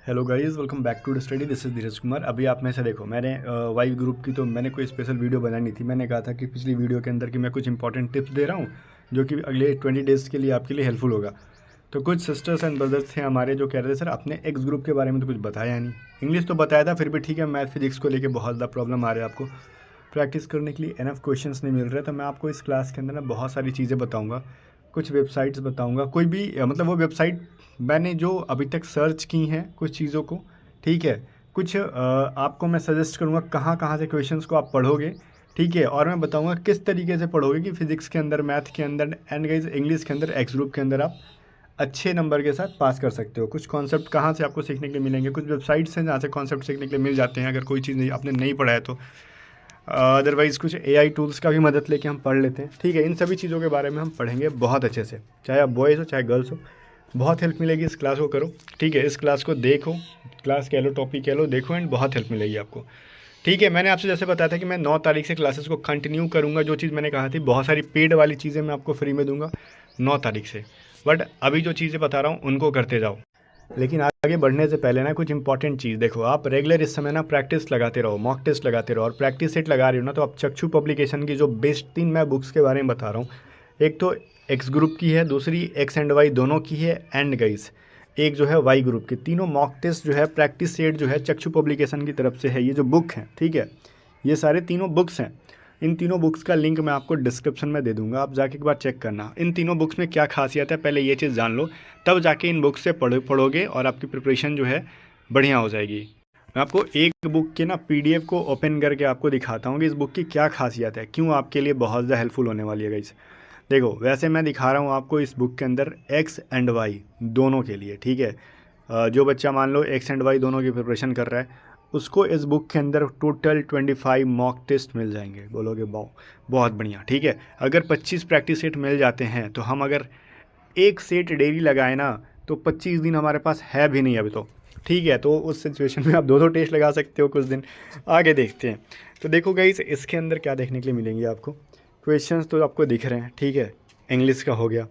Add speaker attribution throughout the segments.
Speaker 1: Hello guys, welcome back to the study. This is Dheeraj Kumar. अभी आप में से देखो, मैंने वाई ग्रुप की तो मैंने कोई स्पेशल वीडियो बनाई नहीं थी। मैंने कहा था कि पिछली वीडियो के अंदर कि मैं कुछ इंपॉर्टेंट टिप्स दे रहा हूँ जो कि अगले 20 डेज़ के लिए आपके लिए हेल्पफुल होगा। तो कुछ सिस्टर्स एंड ब्रदर्स थे हमारे जो कह रहे थे सर आपने एक्स ग्रुप के बारे में तो कुछ बताया नहीं। इंग्लिश तो बताया था, फिर भी ठीक है, मैथ फिजिक्स को लेकर बहुत ज़्यादा प्रॉब्लम आ रहा है आपको। प्रैक्टिस करने के लिए इनफ क्वेश्चंस नहीं मिल रहे। तो मैं आपको इस क्लास के अंदर ना बहुत सारी चीज़ें बताऊंगा, कुछ वेबसाइट्स बताऊंगा। कोई भी मतलब वो वेबसाइट मैंने जो अभी तक सर्च की हैं कुछ चीज़ों को, ठीक है। कुछ आपको मैं सजेस्ट करूँगा कहाँ कहाँ से क्वेश्चंस को आप पढ़ोगे, ठीक है। और मैं बताऊँगा किस तरीके से पढ़ोगे कि फिजिक्स के अंदर, मैथ के अंदर एंड गाइस इंग्लिश के अंदर, एक्स ग्रुप के अंदर आप अच्छे नंबर के साथ पास कर सकते हो। कुछ कॉन्सेप्ट कहाँ से आपको सीखने के लिए मिलेंगे, कुछ वेबसाइट्स हैं जहाँ से कॉन्सेप्ट सीखने के लिए मिल जाते हैं अगर कोई चीज़ नहीं आपने नहीं पढ़ा है तो। अदरवाइज़ कुछ एआई टूल्स का भी मदद लेके हम पढ़ लेते हैं, ठीक है। इन सभी चीज़ों के बारे में हम पढ़ेंगे बहुत अच्छे से, चाहे आप बॉयज़ हो चाहे गर्ल्स हो। बहुत हेल्प मिलेगी इस क्लास को करो, ठीक है। इस क्लास को देखो, क्लास कह लो, टॉपिक कह लो, देखो एंड बहुत हेल्प मिलेगी आपको, ठीक है। मैंने आपसे जैसे बताया था कि मैं 9 तारीख से क्लासेस को कंटिन्यू करूँगा। जो चीज़ मैंने कहा थी, बहुत सारी पेड वाली चीज़ें मैं आपको फ्री में दूंगा 9 तारीख से, बट अभी जो चीज़ें बता रहा हूँ उनको करते जाओ। लेकिन आगे बढ़ने से पहले ना कुछ इंपॉर्टेंट चीज़ देखो, आप रेगुलर इस समय ना प्रैक्टिस लगाते रहो, मॉक टेस्ट लगाते रहो। और प्रैक्टिस सेट लगा रही हो ना, तो आप चक्षु पब्लिकेशन की जो बेस्ट 3 मैं बुक्स के बारे में बता रहा हूँ। एक तो एक्स ग्रुप की है, दूसरी एक्स एंड वाई दोनों की है, एंड गाइस एक जो है वाई ग्रुप की। तीनों मॉक टेस्ट जो है प्रैक्टिस सेट जो है चक्षु पब्लिकेशन की तरफ से है। ये जो बुक है, ठीक है, ये सारे तीनों बुक्स हैं। इन तीनों बुक्स का लिंक मैं आपको डिस्क्रिप्शन में दे दूंगा, आप जाके एक बार चेक करना इन तीनों बुक्स में क्या खासियत है। पहले ये चीज़ जान लो, तब जाके इन बुक्स से पढ़ोगे और आपकी प्रिपरेशन जो है बढ़िया हो जाएगी। मैं आपको एक बुक के ना पीडीएफ को ओपन करके आपको दिखाता हूँ कि इस बुक की क्या खासियत है, क्यों आपके लिए बहुत ज़्यादा हेल्पफुल होने वाली है गाइस। देखो, वैसे मैं दिखा रहा हूँ आपको इस बुक के अंदर एक्स एंड वाई दोनों के लिए, ठीक है। जो बच्चा मान लो एक्स एंड वाई दोनों की प्रिपरेशन कर रहा है, उसको इस बुक के अंदर टोटल 25 मॉक टेस्ट मिल जाएंगे। बोलोगे बहुत बढ़िया, ठीक है। अगर 25 प्रैक्टिस सेट मिल जाते हैं तो हम अगर एक सेट डेली लगाए ना, तो 25 दिन हमारे पास है भी नहीं अभी तो, ठीक है। तो उस सिचुएशन में आप दो दो टेस्ट लगा सकते हो कुछ दिन आगे, देखते हैं। तो देखो गाइस, इसके अंदर क्या देखने के लिए मिलेंगे आपको। क्वेश्चंस तो आपको दिख रहे हैं, ठीक है। इंग्लिश का हो गया,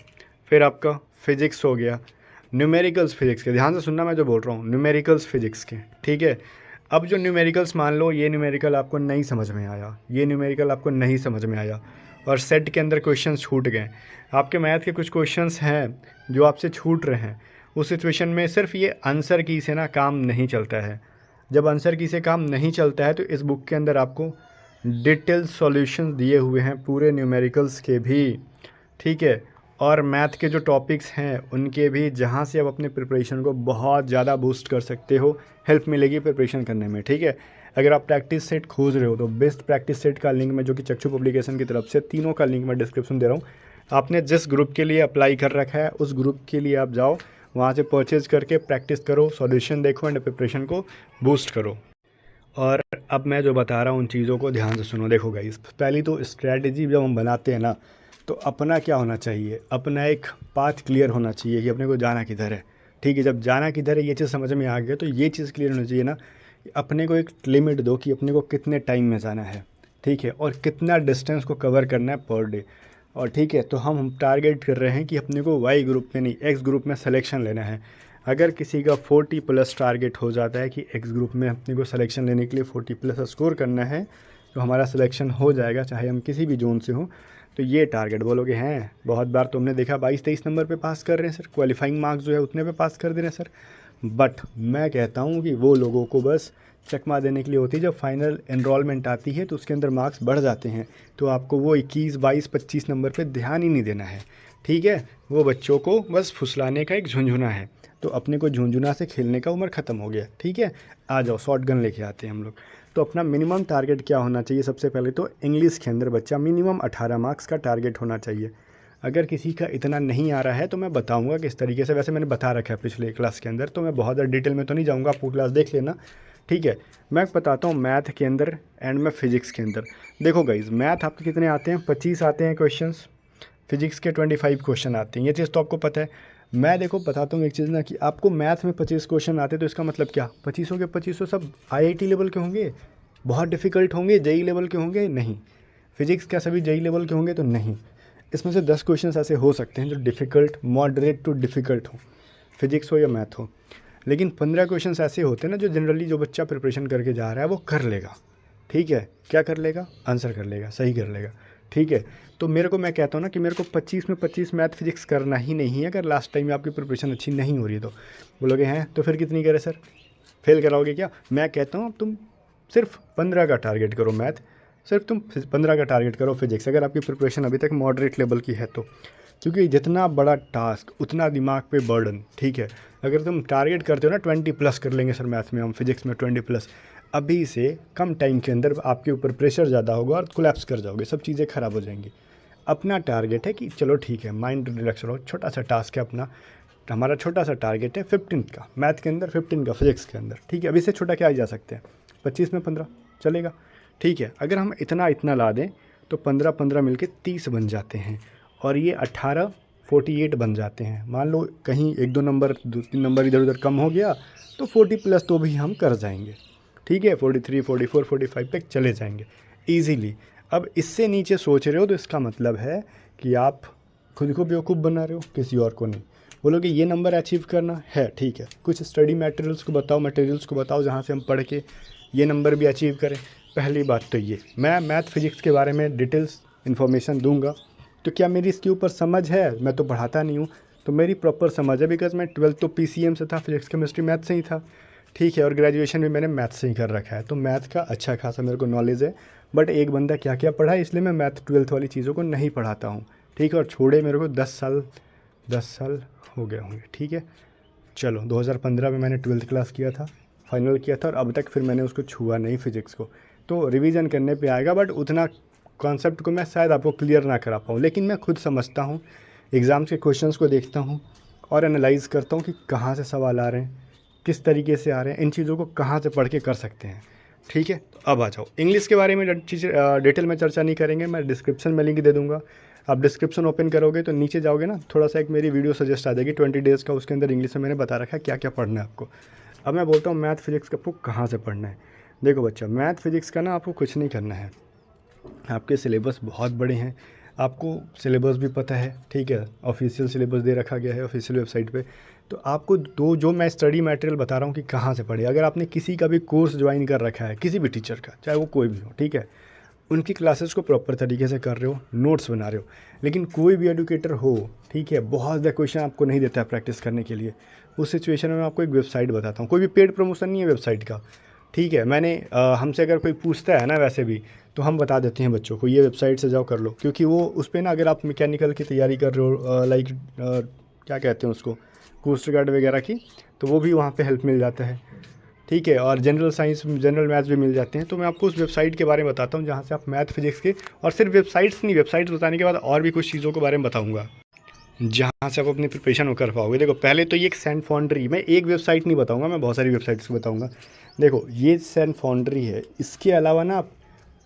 Speaker 1: फिर आपका फिजिक्स हो गया, न्यूमेरिकल्स फिजिक्स के, ध्यान से सुनना मैं जो बोल रहा हूँ, न्यूमेरिकल्स फिजिक्स के, ठीक है। अब जो न्यूमेरिकल्स, मान लो ये न्यूमेरिकल आपको नहीं समझ में आया, ये न्यूमेरिकल आपको नहीं समझ में आया और सेट के अंदर क्वेश्चन छूट गए, आपके मैथ के कुछ क्वेश्चंस हैं जो आपसे छूट रहे हैं, उस सिचुएशन में सिर्फ ये आंसर की से ना काम नहीं चलता है। जब आंसर की से काम नहीं चलता है तो इस बुक के अंदर आपको डिटेल सॉल्यूशंस दिए हुए हैं पूरे न्यूमेरिकल्स के भी, ठीक है। और मैथ के जो टॉपिक्स हैं उनके भी, जहाँ से आप अपने प्रिपरेशन को बहुत ज़्यादा बूस्ट कर सकते हो, हेल्प मिलेगी प्रिपरेशन करने में, ठीक है। अगर आप प्रैक्टिस सेट खोज रहे हो तो बेस्ट प्रैक्टिस सेट का लिंक मैं, जो कि चक्षु पब्लिकेशन की तरफ से, तीनों का लिंक मैं डिस्क्रिप्शन दे रहा हूँ। आपने जिस ग्रुप के लिए अप्लाई कर रखा है उस ग्रुप के लिए आप जाओ, वहाँ से परचेज करके प्रैक्टिस करो, सॉल्यूशन देखो एंड प्रिपरेशन को बूस्ट करो। और अब मैं जो बता रहा हूँ उन चीज़ों को ध्यान से सुनो। देखो गाइस, पहली तो स्ट्रैटेजी जब हम बनाते हैं ना, तो अपना क्या होना चाहिए, अपना एक पाथ क्लियर होना चाहिए कि अपने को जाना किधर है, ठीक है। जब जाना किधर है ये चीज़ समझ में आ गया तो ये चीज़ क्लियर होनी चाहिए ना, कि अपने को एक लिमिट दो कि अपने को कितने टाइम में जाना है, ठीक है, और कितना डिस्टेंस को कवर करना है पर डे। और ठीक है, तो हम टारगेट कर रहे हैं कि अपने को वाई ग्रुप में नहीं, एक्स ग्रुप में सिलेक्शन लेना है। अगर किसी का 40+ टारगेट हो जाता है कि एक्स ग्रुप में अपने को सिलेक्शन लेने के लिए 40+ स्कोर करना है, तो हमारा सिलेक्शन हो जाएगा, चाहे हम किसी भी जोन से हों। तो ये टारगेट बोलोगे हैं, बहुत बार तुमने देखा 22-23 नंबर पे पास कर रहे हैं सर, क्वालिफाइंग मार्क्स जो है उतने पे पास कर दे रहे हैं सर। बट मैं कहता हूँ कि वो लोगों को बस चकमा देने के लिए होती है। जब फाइनल एनरोलमेंट आती है तो उसके अंदर मार्क्स बढ़ जाते हैं, तो आपको वो 21, 22, 25 नंबर पे ध्यान ही नहीं देना है, ठीक है। वो बच्चों को बस फुसलाने का एक झुंझुना है। तो अपने को झुंझुना से खेलने का उम्र ख़त्म हो गया, ठीक है। आ जाओ, शॉर्ट गन लेके आते हैं हम लोग। तो अपना मिनिमम टारगेट क्या होना चाहिए, सबसे पहले तो इंग्लिश के अंदर बच्चा मिनिमम 18 मार्क्स का टारगेट होना चाहिए। अगर किसी का इतना नहीं आ रहा है तो मैं बताऊंगा किस तरीके से, वैसे मैंने बता रखा है पिछले क्लास के अंदर, तो मैं बहुत ज़्यादा डिटेल में तो नहीं जाऊंगा, आपको क्लास देख लेना, ठीक है। मैं बताता हूँ मैथ के अंदर एंड में फिजिक्स के अंदर। देखो गाइज, मैथ आपके कितने आते हैं, 25 आते हैं क्वेश्चंस, फिजिक्स के 25 क्वेश्चन आते हैं, ये चीज़ तो आपको पता है। मैं देखो बताता हूँ एक चीज़ ना, कि आपको मैथ में 25 क्वेश्चन आते हैं तो इसका मतलब क्या, 25 के 25 सब आईआईटी लेवल के होंगे, बहुत डिफ़िकल्ट होंगे, जेई लेवल के होंगे, नहीं। फिजिक्स क्या सभी जेई लेवल के होंगे, तो नहीं। इसमें से 10 क्वेश्चन ऐसे हो सकते हैं जो डिफ़िकल्ट, मॉडरेट टू डिफ़िकल्ट हो, फिजिक्स हो या मैथ हो। लेकिन 15 क्वेश्चंस ऐसे होते हैं ना जो जनरली जो बच्चा प्रिपरेशन करके जा रहा है वो कर लेगा, ठीक है, क्या कर लेगा, आंसर कर लेगा, सही कर लेगा, ठीक है। तो मैं कहता हूँ ना कि मेरे को 25 में 25 मैथ फिजिक्स करना ही नहीं है। अगर लास्ट टाइम आपकी प्रिपरेशन अच्छी नहीं हो रही है तो बोलोगे हैं तो फिर कितनी करे सर, फेल कराओगे क्या? मैं कहता हूँ तुम सिर्फ 15 का टारगेट करो मैथ, सिर्फ तुम 15 का टारगेट करो फिजिक्स, अगर आपकी प्रिपरेशन अभी तक मॉडरेट लेवल की है तो, क्योंकि जितना बड़ा टास्क उतना दिमाग पे बर्डन, ठीक है। अगर तुम टारगेट करते हो ना 20+ कर लेंगे सर मैथ में हम, फिजिक्स में 20+, अभी से कम टाइम के अंदर आपके ऊपर प्रेशर ज़्यादा होगा और कोलैप्स कर जाओगे, सब चीज़ें ख़राब हो जाएंगी। अपना टारगेट है कि चलो ठीक है, माइंड रिलैक्स रहो, छोटा सा टास्क है अपना, हमारा छोटा सा टारगेट है 15 का मैथ के अंदर, 15 का फिजिक्स के अंदर, ठीक है। अभी से छोटा क्या ही जा सकते हैं, 25 में 15 चलेगा, ठीक है। अगर हम इतना ला दें तो 15 मिलके 30 बन जाते हैं और ये 18 48 बन जाते हैं। मान लो कहीं 1-2 नंबर 2-3 नंबर इधर उधर कम हो गया तो 40+ तो भी हम कर जाएंगे, ठीक है। 43 44 45 तक चले जाएंगे ईजीली। अब इससे नीचे सोच रहे हो तो इसका मतलब है कि आप खुद को बेवकूफ़ बना रहे हो, किसी और को नहीं। बोलोगे ये नंबर अचीव करना है, ठीक है, कुछ स्टडी मटेरियल्स को बताओ जहाँ से हम पढ़ के ये नंबर भी अचीव करें। पहली बात तो ये, मैं मैथ फिजिक्स के बारे में डिटेल्स इन्फॉर्मेशन दूंगा तो क्या मेरी इसके ऊपर समझ है? मैं तो पढ़ाता नहीं हूँ, तो मेरी प्रॉपर समझ है, बिकॉज मैं 12th तो PCM से था, फिजिक्स केमिस्ट्री मैथ से ही था, ठीक है, और ग्रेजुएशन भी मैंने मैथ से ही कर रखा है, तो मैथ का अच्छा खासा मेरे को नॉलेज है। बट एक बंदा क्या क्या पढ़ा है इसलिए मैं मैथ 12th वाली चीज़ों को नहीं पढ़ाता हूँ, ठीक है। और छोड़े मेरे को 10 साल हो गए होंगे, ठीक है। चलो 2015 में मैंने 12th क्लास किया था, फाइनल किया था, और अब तक फिर मैंने उसको छुआ नहीं फिजिक्स को, तो रिवीजन करने पे आएगा, बट उतना कॉन्सेप्ट को मैं शायद आपको क्लियर ना करा पाऊँ। लेकिन मैं खुद समझता हूँ, एग्ज़ाम्स के क्वेश्चंस को देखता हूँ और एनालाइज़ करता हूँ कि कहाँ से सवाल आ रहे हैं, किस तरीके से आ रहे हैं, इन चीज़ों को कहाँ से पढ़ के कर सकते हैं, ठीक है। तो अब आ जाओ इंग्लिश के बारे में डिटेल में चर्चा नहीं करेंगे, मैं डिस्क्रिप्शन में लिंक दे दूँगा। आप डिस्क्रिप्शन ओपन करोगे तो नीचे जाओगे ना, थोड़ा सा एक मेरी वीडियो सजेस्ट आ जाएगी 20 डेज़ का, उसके अंदर इंग्लिश में मैंने बता रखा है क्या क्या पढ़ना है आपको। अब मैं बोलता हूँ मैथ फिजिक्स का आपको कहाँ से पढ़ना है। देखो बच्चा, मैथ फिजिक्स का ना आपको कुछ नहीं करना है, आपके सिलेबस बहुत बड़े हैं, आपको सिलेबस भी पता है, ठीक है, ऑफिशियल सिलेबस दे रखा गया है ऑफिशियल वेबसाइट पे। तो आपको जो मैं स्टडी मटेरियल बता रहा हूँ कि कहाँ से पढ़े, अगर आपने किसी का भी कोर्स ज्वाइन कर रखा है, किसी भी टीचर का, चाहे वो कोई भी हो, ठीक है, उनकी क्लासेस को प्रॉपर तरीके से कर रहे हो, नोट्स बना रहे हो, लेकिन कोई भी एडुकेटर हो, ठीक है, बहुत ज़्यादा क्वेश्चन आपको नहीं देता है प्रैक्टिस करने के लिए, उस सिचुएशन में मैं आपको एक वेबसाइट बताता हूँ, कोई भी पेड प्रमोशन नहीं है वेबसाइट का, ठीक है। मैंने हमसे अगर कोई पूछता है ना वैसे भी, तो हम बता देते हैं बच्चों को ये वेबसाइट से जाओ कर लो, क्योंकि वो उस पर ना, अगर आप मैकेनिकल की तैयारी कर रहे हो, लाइक क्या कहते हैं उसको, कोस्ट गार्ड वगैरह की, तो वो भी वहाँ पे हेल्प मिल जाता है, ठीक है, और जनरल साइंस जनरल मैथ्स भी मिल जाते हैं। तो मैं आपको उस वेबसाइट के बारे में बताता हूँ जहाँ से आप मैथ फिजिक्स के, और सिर्फ वेबसाइट्स नहीं, वेबसाइट्स बताने के बाद और भी कुछ चीज़ों के बारे में बताऊँगा जहाँ से आप अपनी प्रिपरेशन कर पाओगे। देखो पहले तो ये एक सैन फाउंड्री, मैं एक वेबसाइट नहीं बताऊँगा, मैं बहुत सारी वेबसाइट्स को बताऊँगा। देखो ये सैन फाउंड्री है, इसके अलावा ना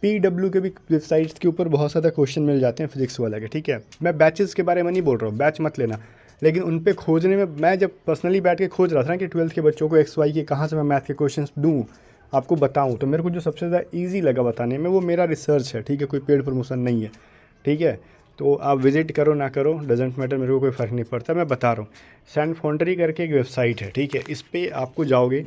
Speaker 1: PW के भी वेबसाइट्स के ऊपर बहुत ज़्यादा क्वेश्चन मिल जाते हैं फिजिक्स वाला के, ठीक है। मैं बैचेस के बारे में नहीं बोल रहा हूँ, बैच मत लेना, लेकिन उन पे खोजने में, मैं जब पर्सनली बैठ के खोज रहा था ना कि 12th के बच्चों को XY के कहाँ से मैं मैथ के क्वेश्चंस दूँ, आपको बताऊँ, तो मेरे को जो सबसे ज़्यादा ईजी लगा बताने में वो मेरा रिसर्च है, ठीक है, कोई पेड प्रमोशन नहीं है, ठीक है। तो आप विजिट करो ना करो डजेंट मैटर, मेरे को कोई फ़र्क नहीं पड़ता, मैं बता रहा हूँ। सैन फाउंड्री करके एक वेबसाइट है, ठीक है, इस पर आपको जाओगे,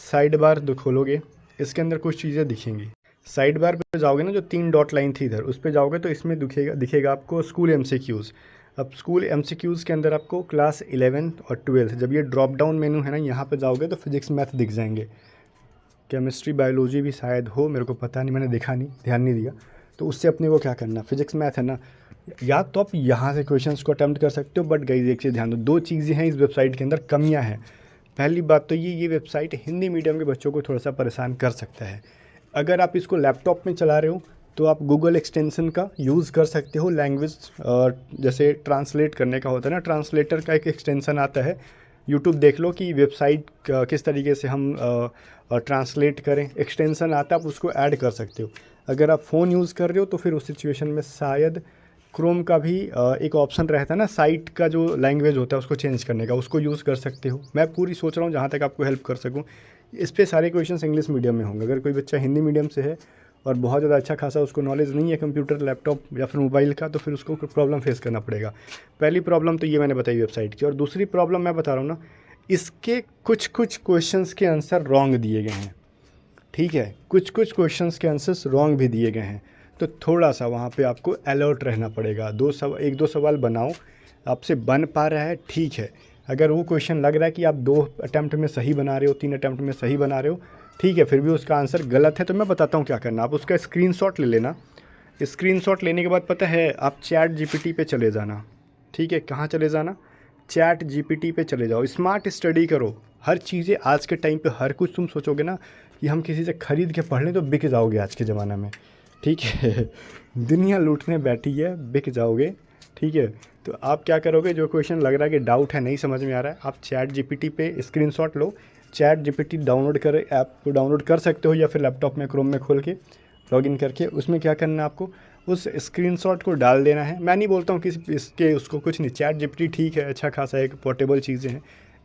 Speaker 1: साइड बार खोलोगे, इसके अंदर कुछ चीज़ें दिखेंगी, साइड बार पे जाओगे ना, जो 3 डॉट लाइन थी इधर, उस पर जाओगे तो इसमें दिखेगा आपको स्कूल MCQs। अब स्कूल MCQs के अंदर आपको क्लास 11 और 12, जब ये ड्रॉप डाउन मेनू है ना, यहाँ पे जाओगे तो फिजिक्स मैथ दिख जाएंगे, केमिस्ट्री बायोलॉजी भी शायद हो, मेरे को पता नहीं, मैंने देखा नहीं, ध्यान नहीं दिया। तो उससे अपने को क्या करना, फिजिक्स मैथ है ना, या तो आप यहाँ से क्वेश्चंस को अटेम्प्ट कर सकते हो, बट गाइस एक चीज़ ध्यान दो, 2 चीज़ें हैं इस वेबसाइट के अंदर, कमियाँ हैं। पहली बात तो ये वेबसाइट हिंदी मीडियम के बच्चों को थोड़ा सा परेशान कर सकता है। अगर आप इसको लैपटॉप में चला रहे हो तो आप गूगल एक्सटेंशन का यूज़ कर सकते हो, लैंग्वेज जैसे ट्रांसलेट करने का होता है ना, ट्रांसलेटर का एक एक्सटेंशन आता है, यूट्यूब देख लो कि वेबसाइट किस तरीके से हम ट्रांसलेट करें, एक्सटेंशन आता है, आप उसको ऐड कर सकते हो। अगर आप फ़ोन यूज़ कर रहे हो तो फिर उस सिचुएशन में शायद क्रोम का भी एक ऑप्शन रहता है ना, साइट का जो लैंग्वेज होता है उसको चेंज करने का, उसको यूज़ कर सकते हो। मैं पूरी सोच रहा हूँ जहाँ तक आपको हेल्प कर सकूँ। इस पे सारे क्वेश्चंस इंग्लिश मीडियम में होंगे। अगर कोई बच्चा हिंदी मीडियम से है और बहुत ज़्यादा अच्छा खासा उसको नॉलेज नहीं है कंप्यूटर, लैपटॉप या फिर मोबाइल का, तो फिर उसको प्रॉब्लम फेस करना पड़ेगा। पहली प्रॉब्लम तो ये मैंने बताई वेबसाइट की। और दूसरी प्रॉब्लम मैं बता रहा हूँ ना, इसके कुछ कुछ क्वेश्चंस के आंसर रॉन्ग दिए गए हैं, ठीक है, कुछ कुछ क्वेश्चंस के आंसर्स रॉन्ग भी दिए गए हैं। तो थोड़ा सा वहाँ पे आपको अलर्ट रहना पड़ेगा। एक दो सवाल बनाओ, आपसे बन पा रहा है ठीक है। अगर वो क्वेश्चन लग रहा है कि आप 2 अटैम्प्ट में सही बना रहे हो, 3 अटैम्प्ट में सही बना रहे हो, ठीक है, फिर भी उसका आंसर गलत है, तो मैं बताता हूँ क्या करना। आप उसका स्क्रीनशॉट ले लेना। स्क्रीनशॉट लेने के बाद पता है आप चैट जीपीटी पे चले जाना, ठीक है, कहाँ चले जाना, चैट जीपीटी पे चले जाओ, स्मार्ट स्टडी करो। हर चीज़ें आज के टाइम पे हर कुछ तुम सोचोगे ना कि हम किसी से ख़रीद के पढ़ लें तो बिक जाओगे आज के ज़माना में, ठीक है। दुनिया लूटने बैठी है, बिक जाओगे, ठीक है। तो आप क्या करोगे, जो क्वेश्चन लग रहा है कि डाउट है, नहीं समझ में आ रहा है, आप चैट जीपीटी पे स्क्रीनशॉट लो। चैट जीपीटी डाउनलोड कर, ऐप को डाउनलोड कर सकते हो या फिर लैपटॉप में क्रोम में खोल के लॉगिन करके उसमें क्या करना है, आपको उस स्क्रीनशॉट को डाल देना है। मैं नहीं बोलता हूँ कि इसके उसको कुछ नहीं, चैट जीपीटी ठीक है, अच्छा खासा एक पोर्टेबल चीज़ें हैं,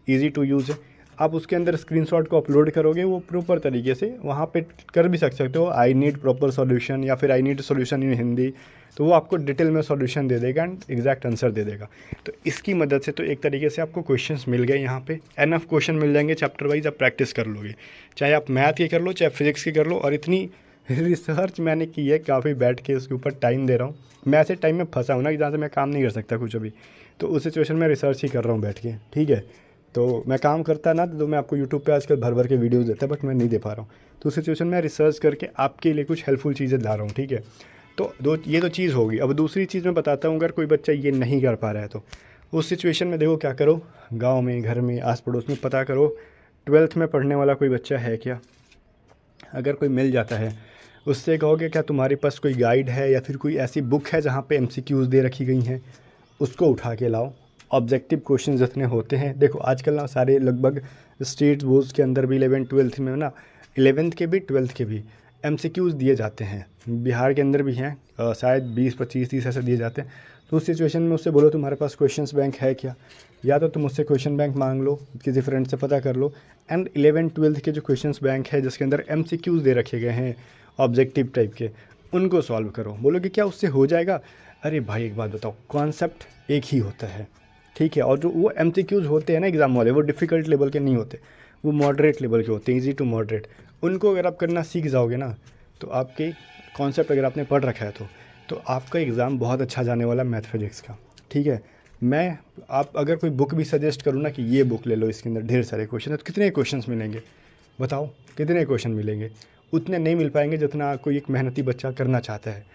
Speaker 1: ईजी टू यूज़ है। आप उसके अंदर स्क्रीनशॉट को अपलोड करोगे, वो प्रॉपर तरीके से वहाँ पे कर भी सकते हो, आई नीड प्रॉपर सॉल्यूशन या फिर I need solution in Hindi, तो वो आपको डिटेल में सॉल्यूशन दे देगा एंड एग्जैक्ट आंसर दे देगा। तो इसकी मदद से तो एक तरीके से आपको क्वेश्चंस मिल गए, यहाँ पे एनफ क्वेश्चन मिल जाएंगे चैप्टर वाइज, आप प्रैक्टिस कर लोगे, चाहे आप मैथ के कर लो चाहे फिजिक्स के कर लो। और इतनी रिसर्च मैंने की है, काफ़ी बैठ के उसके ऊपर टाइम दे रहा हूँ। मैं ऐसे टाइम में फंसा हूँ ना कि जहाँ से मैं काम नहीं कर सकता कुछ अभी, तो उस सिचुएशन में रिसर्च ही कर रहा हूँ बैठ के, ठीक है। तो मैं काम करता ना तो मैं आपको यूट्यूब पे आजकल भर भर के वीडियोस देता, बट मैं नहीं दे पा रहा हूँ। तो उस सिचुएशन में रिसर्च करके आपके लिए कुछ हेल्पफुल चीज़ें ला रहा हूँ, ठीक है। तो ये तो चीज़ होगी। अब दूसरी चीज़ मैं बताता हूँ, अगर कोई बच्चा ये नहीं कर पा रहा है तो उस सिचुएशन में देखो क्या करो, गाँव में, घर में, आस पड़ोस में पता करो 12th में पढ़ने वाला कोई बच्चा है क्या। अगर कोई मिल जाता है, उससे कहोगे क्या तुम्हारे पास कोई गाइड है या फिर कोई ऐसी बुक है जहाँ पे एमसीक्यूज़ दे रखी गई हैं, उसको उठा के लाओ। ऑब्जेक्टिव क्वेश्चन जितने होते हैं, देखो आजकल ना सारे लगभग स्टेट बोर्ड्स के अंदर भी 11th-12th में ना, 11th के भी 12th के भी एमसीक्यूज़ दिए जाते हैं। बिहार के अंदर भी हैं, शायद 20, 25, 30 ऐसे दिए जाते हैं। तो उस सिचुएशन में उससे बोलो तुम्हारे पास क्वेश्चंस बैंक है क्या, या तो तुम उससे क्वेश्चन बैंक मांग लो, किसी फ्रेंड से पता कर लो। एंड 11th-12th के जो क्वेश्चंस बैंक है जिसके अंदर एमसीक्यूज़ दे रखे गए हैं ऑब्जेक्टिव टाइप के, उनको सॉल्व करो। बोलोगे क्या उससे हो जाएगा? अरे भाई एक बात बताओ, कॉन्सेप्ट एक ही होता है, ठीक है। और जो वो एमसीक्यूज़ होते हैं ना एग्ज़ाम वाले, वो डिफ़िकल्ट लेवल के नहीं होते, वो मॉडरेट लेवल के होते हैं, ईजी टू मॉडरेट। उनको अगर आप करना सीख जाओगे ना, तो आपके कॉन्सेप्ट अगर आपने पढ़ रखा है तो आपका एग्ज़ाम बहुत अच्छा जाने वाला मैथ फिजिक्स का, ठीक है। मैं आप अगर कोई बुक भी सजेस्ट करूँ ना कि ये बुक ले लो, इसके अंदर ढेर सारे क्वेश्चन है, तो कितने क्वेश्चंस मिलेंगे बताओ, कितने क्वेश्चन मिलेंगे? उतने नहीं मिल पाएंगे जितना कोई एक मेहनती बच्चा करना चाहता है।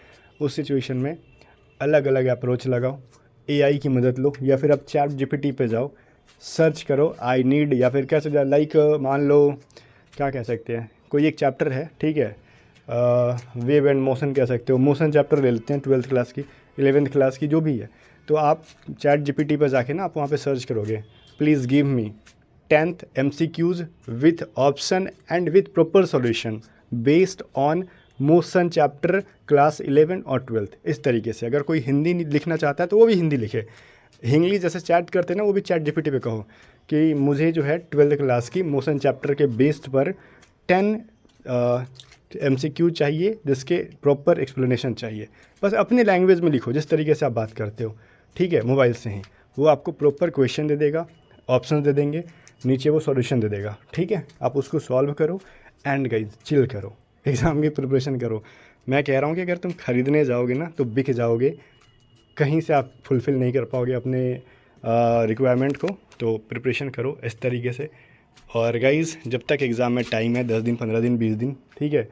Speaker 1: उस सिचुएशन में अलग अलग अप्रोच लगाओ, एआई की मदद लो, या फिर आप चैट जीपीटी पे जाओ, सर्च करो आई नीड, या फिर कैसे लाइक मान लो क्या कह सकते हैं, कोई एक चैप्टर है, ठीक है, वेव एंड मोशन कह सकते हो, मोशन चैप्टर ले लेते हैं 12th क्लास की, 11th क्लास की, जो भी है। तो आप चैट जीपीटी पर जाके ना आप वहाँ पे सर्च करोगे, please give me 10th MCQs with option and with proper solution based on motion chapter class 11 और 12th। इस तरीके से अगर कोई हिंदी लिखना चाहता है तो वो भी हिंदी लिखे, इंग्लिश जैसे चैट करते हैं ना, वो भी चैट जीपीटी पे कहो कि मुझे जो है 12th क्लास की मोशन चैप्टर के बेस्ड पर 10 MCQ चाहिए जिसके प्रॉपर एक्सप्लेनेशन चाहिए। बस अपने लैंग्वेज में लिखो जिस तरीके से आप बात करते हो, ठीक है, मोबाइल से ही। वो आपको प्रॉपर क्वेश्चन दे देगा, ऑप्शन दे देंगे, नीचे वो सॉल्यूशन दे देगा, ठीक है। आप उसको सॉल्व करो एंड गाइस चिल करो, एग्ज़ाम की प्रिपरेशन करो। मैं कह रहा हूँ कि अगर तुम खरीदने जाओगे ना तो बिक जाओगे, कहीं से आप फुलफ़िल नहीं कर पाओगे अपने रिक्वायरमेंट को। तो प्रिपरेशन करो इस तरीके से। और गाइज़ जब तक एग्ज़ाम में टाइम है, 10 दिन, 15 दिन, 20 दिन, ठीक है,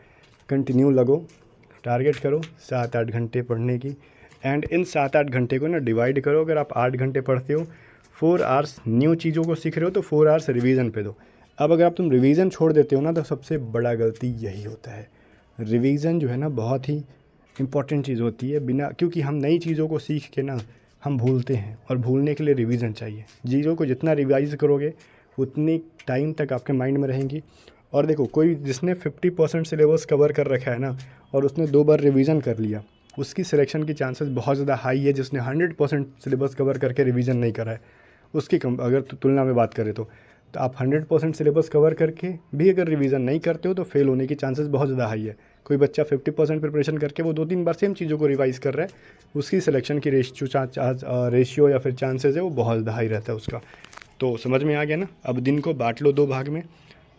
Speaker 1: कंटिन्यू लगो, टारगेट करो 7-8 घंटे पढ़ने की। एंड इन 7-8 घंटे को ना डिवाइड करो। अगर आप 8 घंटे पढ़ते हो, 4 आवर्स न्यू चीज़ों को सीख रहे हो तो 4 आवर्स रिवीजन पे दो। अब अगर आप तुम रिवीजन छोड़ देते हो ना, तो सबसे बड़ा गलती यही होता है। रिवीजन जो है ना बहुत ही इम्पॉर्टेंट चीज़ होती है, बिना, क्योंकि हम नई चीज़ों को सीख के ना हम भूलते हैं, और भूलने के लिए रिवीजन चाहिए। चीज़ों को जितना रिवाइज करोगे उतनी टाइम तक आपके माइंड में रहेंगी। और देखो, कोई जिसने 50% सिलेबस कवर कर रखा है ना, और उसने 2 बार रिवीजन कर लिया, उसकी सिलेक्शन की चांसेस बहुत ज़्यादा हाई है जिसने 100% सिलेबस कवर करके रिवीजन नहीं करा है। उसकी अगर तुलना में बात करें तो आप 100% सिलेबस कवर करके भी अगर रिवीजन नहीं करते हो तो फेल होने की चांसेस बहुत ज़्यादा हाई है। कोई बच्चा 50% प्रिपरेशन करके वो 2-3 बार सेम चीज़ों को रिवाइज़ कर रहा है, उसकी सिलेक्शन की रेशियो या फिर चांसेस है वो बहुत ज़्यादा हाई रहता है उसका। तो समझ में आ गया ना। अब दिन को बांट लो 2 भाग में,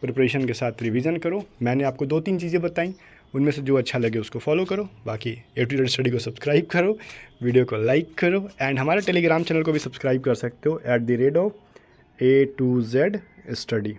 Speaker 1: प्रिपरेशन के साथ रिवीजन करो। मैंने आपको 2-3 चीज़ें बताई, उनमें से जो अच्छा लगे उसको फॉलो करो। बाकी ए टू जेड स्टडी को सब्सक्राइब करो, वीडियो को लाइक करो, एंड हमारे टेलीग्राम चैनल को भी सब्सक्राइब कर सकते हो @A2Z स्टडी।